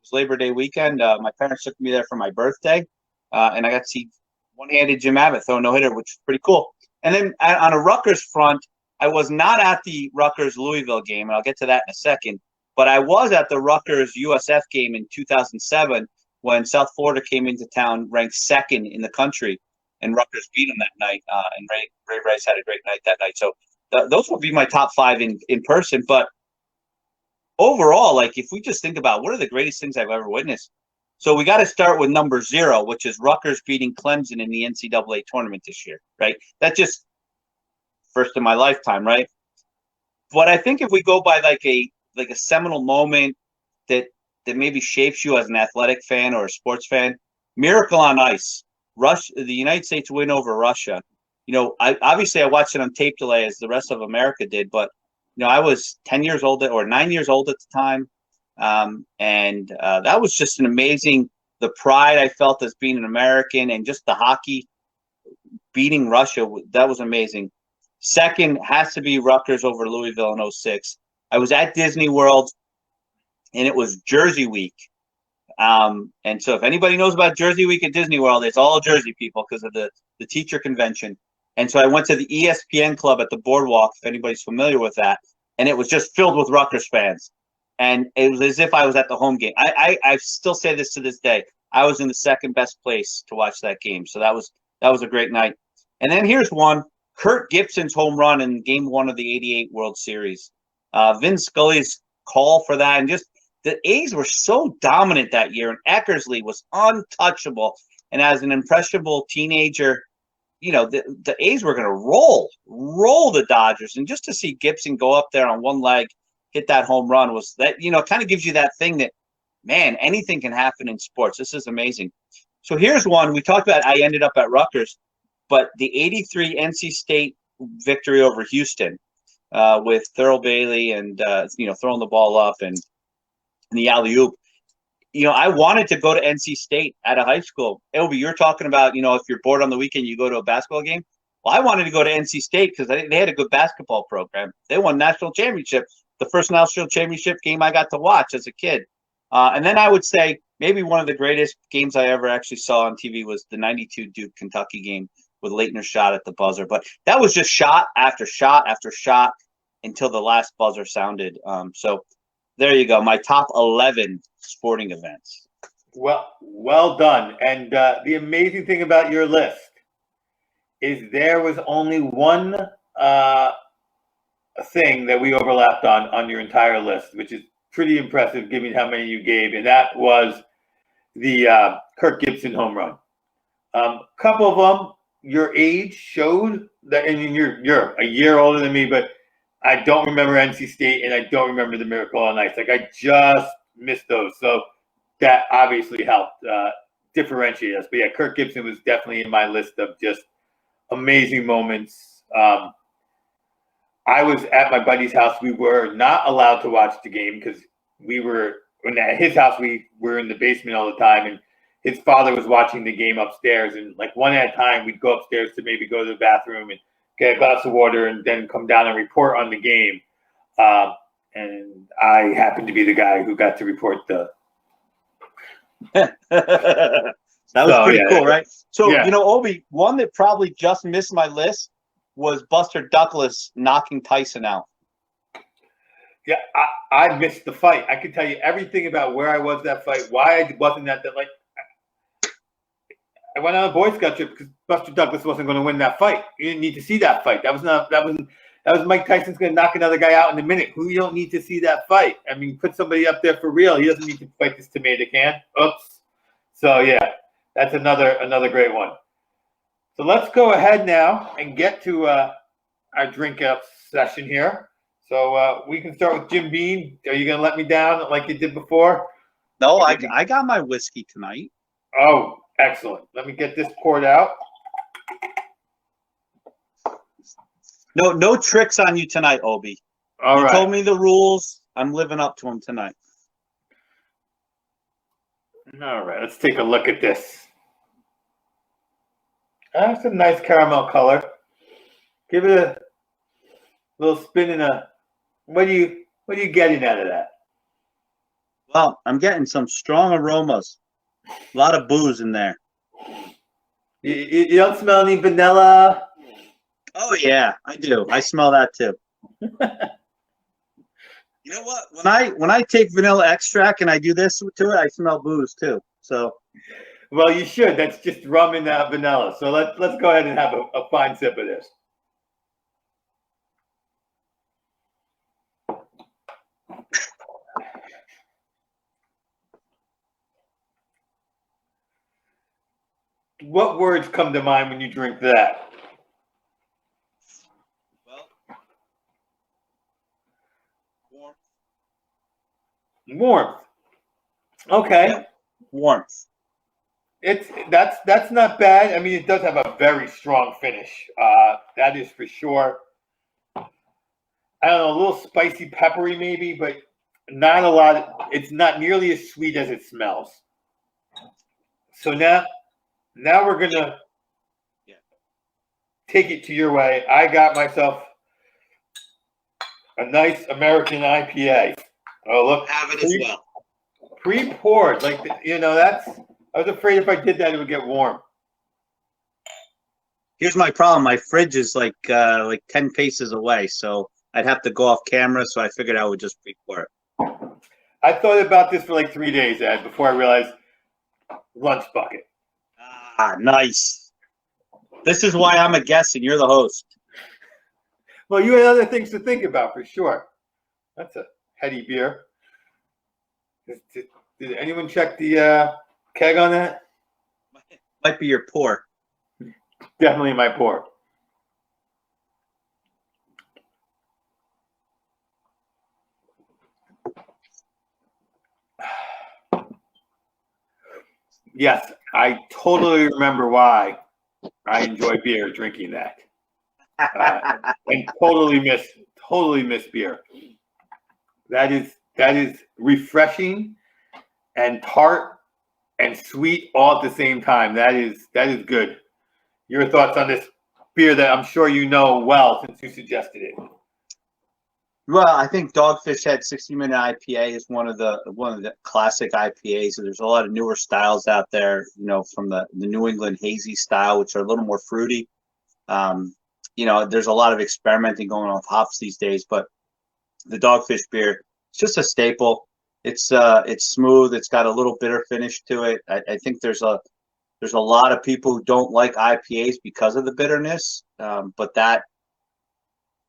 Speaker 3: was Labor Day weekend. My parents took me there for my birthday, and I got to see one-handed Jim Abbott throw a no-hitter, which was pretty cool. And then on a Rutgers front, I was not at the Rutgers-Louisville game, and I'll get to that in a second, but I was at the Rutgers-USF game in 2007 when South Florida came into town ranked second in the country, and Rutgers beat them that night, and Ray Rice had a great night that night. So those would be my top 5 in person. But overall, like, if we just think about what are the greatest things I've ever witnessed, so we got to start with number 0, which is Rutgers beating Clemson in the NCAA tournament this year, right? That's just first in my lifetime, right? But I think if we go by like a seminal moment that maybe shapes you as an athletic fan or a sports fan, Miracle on Ice, the United States win over Russia. I watched it on tape delay as the rest of America did, but I was 10 years old or 9 years old at the time. And that was just the pride I felt as being an American, and just the hockey beating Russia. That was amazing. Second has to be Rutgers over Louisville in 06. I was at Disney World, and it was Jersey Week. And so if anybody knows about Jersey Week at Disney World, it's all Jersey people because of the teacher convention. And so I went to the ESPN club at the boardwalk, if anybody's familiar with that, and it was just filled with Rutgers fans. And it was as if I was at the home game. I still say this to this day. I was in the second best place to watch that game. So that was a great night. And then here's one, Kurt Gibson's home run in Game 1 of the '88 World Series. Vin Scully's call for that, and just the A's were so dominant that year, and Eckersley was untouchable. And as an impressionable teenager, the A's were going to roll the Dodgers. And just to see Gibson go up there on one leg, hit that home run, was that, kind of gives you that thing that, man, anything can happen in sports. This is amazing. So here's one. We talked about I ended up at Rutgers, but the '83 NC State victory over Houston with Thurl Bailey and, throwing the ball up and the alley-oop. I wanted to go to NC State at a high school. Obi, you're talking about, if you're bored on the weekend, you go to a basketball game. Well, I wanted to go to NC State because they had a good basketball program. They won national championship, the first national championship game I got to watch as a kid. And then I would say maybe one of the greatest games I ever actually saw on TV was the 92 Duke Kentucky game with Leitner's shot at the buzzer. But that was just shot after shot after shot until the last buzzer sounded. So there you go, my top 11 sporting events.
Speaker 2: Well done. And the amazing thing about your list is there was only one thing that we overlapped on your entire list, which is pretty impressive given how many you gave, and that was the Kirk Gibson home run. Couple of them, your age showed that, and you're a year older than me, but I don't remember NC State and I don't remember the Miracle on Ice. Like, I just missed those, so that obviously helped differentiate us. But yeah, Kirk Gibson was definitely in my list of just amazing moments. I was at my buddy's house. We were not allowed to watch the game because at his house, we were in the basement all the time, and his father was watching the game upstairs. And like one at a time, we'd go upstairs to maybe go to the bathroom and get a glass of water and then come down and report on the game. And I happened to be the guy who got to report the.
Speaker 3: That was pretty cool, right? So, Obi, one that probably just missed my list was Buster Douglas knocking Tyson out.
Speaker 2: Yeah, I missed the fight. I could tell you everything about where I was that fight, why I wasn't at that. Like, I went on a Boy Scout trip because Buster Douglas wasn't going to win that fight. You didn't need to see that fight. That was Mike Tyson's going to knock another guy out in a minute. Who you don't need to see that fight? I mean, put somebody up there for real. He doesn't need to fight this tomato can. Oops. So yeah, that's another great one. So let's go ahead now and get to our drink up session here. So we can start with Jim Beam. Are you going to let me down like you did before?
Speaker 3: No, I got my whiskey tonight.
Speaker 2: Oh, excellent. Let me get this poured out.
Speaker 3: No tricks on you tonight, Obi.
Speaker 2: All right.
Speaker 3: You told me the rules. I'm living up to them tonight.
Speaker 2: All right, let's take a look at this. That's a nice caramel color. Give it a little spin and what are you getting out of that?
Speaker 3: Well, I'm getting some strong aromas. A lot of booze in there.
Speaker 2: You don't smell any vanilla?
Speaker 3: Oh yeah, I do. I smell that too. You know what? When I take vanilla extract and I do this to it, I smell booze too. So,
Speaker 2: well, you should. That's just rum and vanilla. So let's go ahead and have a fine sip of this. What words come to mind when you drink that?
Speaker 3: Well,
Speaker 2: warmth. Okay.
Speaker 3: Yeah. Warmth.
Speaker 2: That's not bad. I mean, it does have a very strong finish. That is for sure. I don't know, a little spicy, peppery maybe, but not a lot. It's not nearly as sweet as it smells. So now we're gonna take it to your way. I got myself a nice American IPA. Oh, look,
Speaker 3: Have it as well.
Speaker 2: Pre-poured, like I was afraid if I did that it would get warm.
Speaker 3: Here's my problem. My fridge is like 10 paces away, so I'd have to go off camera. So I figured I would just pre-pour it.
Speaker 2: I thought about this for like 3 days, Ed, before I realized lunch bucket.
Speaker 3: Ah, nice. This is why I'm a guest and you're the host.
Speaker 2: Well, you had other things to think about for sure. That's a heady beer. Did anyone check the keg on that?
Speaker 3: Might be your pour.
Speaker 2: Definitely my pour. Yes, I totally remember why I enjoy beer drinking that. And totally miss beer. That is refreshing and tart and sweet all at the same time. That is good. Your thoughts on this beer that I'm sure you know well since you suggested it.
Speaker 3: Well, I think Dogfish Head 60-minute IPA is one of the classic IPAs. So there's a lot of newer styles out there, from the New England hazy style, which are a little more fruity. There's a lot of experimenting going on with hops these days, but the Dogfish beer, it's just a staple. It's smooth. It's got a little bitter finish to it. I think there's a lot of people who don't like IPAs because of the bitterness, but that,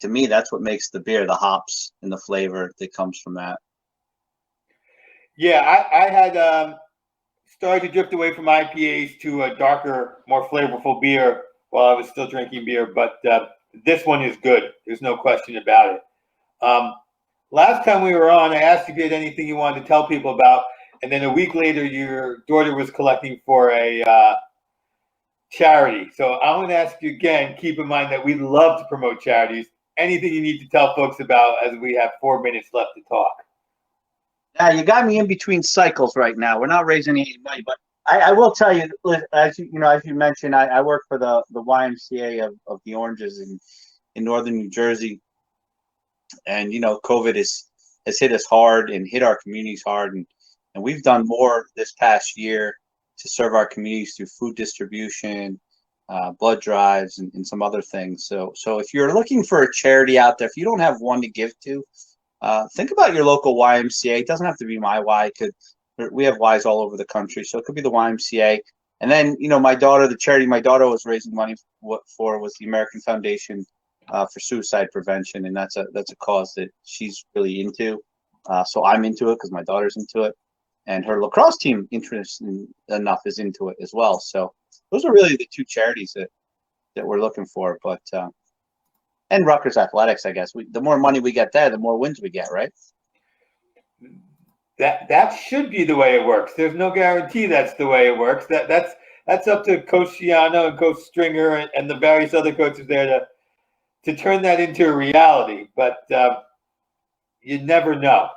Speaker 3: to me, that's what makes the beer, the hops and the flavor that comes from that.
Speaker 2: Yeah, I had started to drift away from IPAs to a darker, more flavorful beer while I was still drinking beer, but this one is good. There's no question about it. Last time we were on, I asked if you had anything you wanted to tell people about, and then a week later, your daughter was collecting for a charity. So I'm going to ask you again, keep in mind that we love to promote charities. Anything you need to tell folks about as we have 4 minutes left to talk?
Speaker 3: Yeah, you got me in between cycles right now. We're not raising any money, but I will tell you, as you mentioned, I work for the YMCA of the Oranges in northern New Jersey, and COVID has hit us hard and hit our communities hard, and we've done more this past year to serve our communities through food distribution, blood drives, and some other things. So if you're looking for a charity out there, if you don't have one to give to, think about your local YMCA. It doesn't have to be my Y. We have Ys all over the country, so it could be the YMCA. And then, my daughter, the charity my daughter was raising money for was the American Foundation for Suicide Prevention, and that's a cause that she's really into. So I'm into it because my daughter's into it, and her lacrosse team, interesting enough, is into it as well. So those are really the two charities that we're looking for. But and Rutgers Athletics, I guess. The more money we get there, the more wins we get, right?
Speaker 2: That should be the way it works. There's no guarantee that's the way it works. That's up to Coach Schiano and Coach Stringer and the various other coaches there to turn that into a reality. But you never know.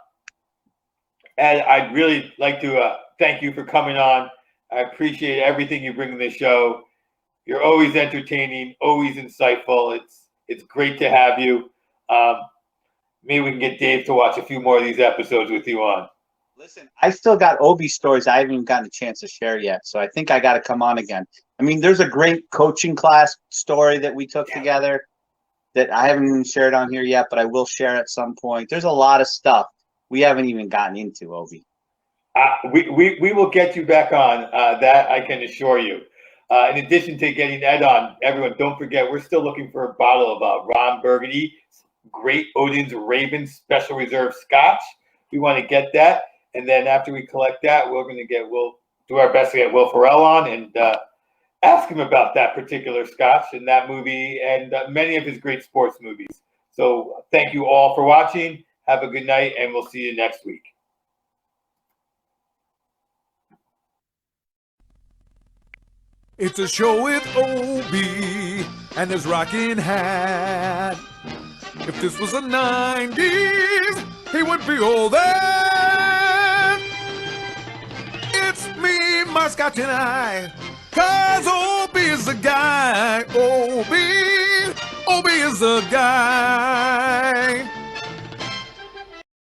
Speaker 2: And I'd really like to thank you for coming on. I appreciate everything you bring to the show. You're always entertaining, always insightful. It's great to have you. Maybe we can get Dave to watch a few more of these episodes with you on.
Speaker 3: Listen, I still got Obi stories I haven't even gotten a chance to share yet, so I think I got to come on again. I mean, there's a great coaching class story that we took together that I haven't even shared on here yet, but I will share at some point. There's a lot of stuff we haven't even gotten into, Obi.
Speaker 2: We will get you back on. That I can assure you. In addition to getting Ed on, everyone, don't forget, we're still looking for a bottle of Ron Burgundy, Great Odin's Raven Special Reserve Scotch. We want to get that. And then after we collect that, we'll do our best to get Will Ferrell on and ask him about that particular Scotch and that movie and many of his great sports movies. So thank you all for watching. Have a good night, and we'll see you next week.
Speaker 1: It's a show with Obi and his rocking hat. If this was the 90s, he would be all that. It's me, my Scotch and I, 'cause Obi is the guy. Obi is the guy.